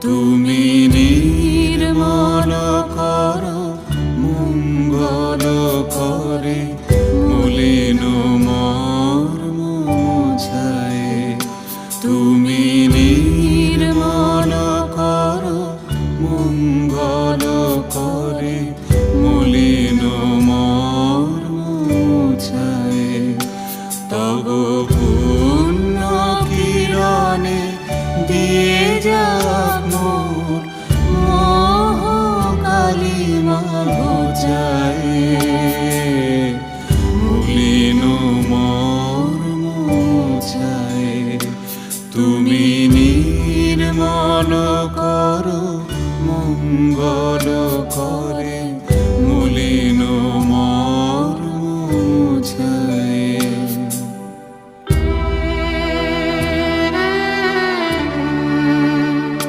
তুমি নির্মল করো মঙ্গল করে মলিন মর্ম মুছায়ে। তুমি নির্মল করো মঙ্গল করে মলিন মর্ম মুছায়ে। তব পুণ্য কিরণে দিয়ে যাক মোর মোহ কালিমা ঘুচায়ে। মলিন মর্ম মুছায়ে। তুমি নির্মল করো মঙ্গল করে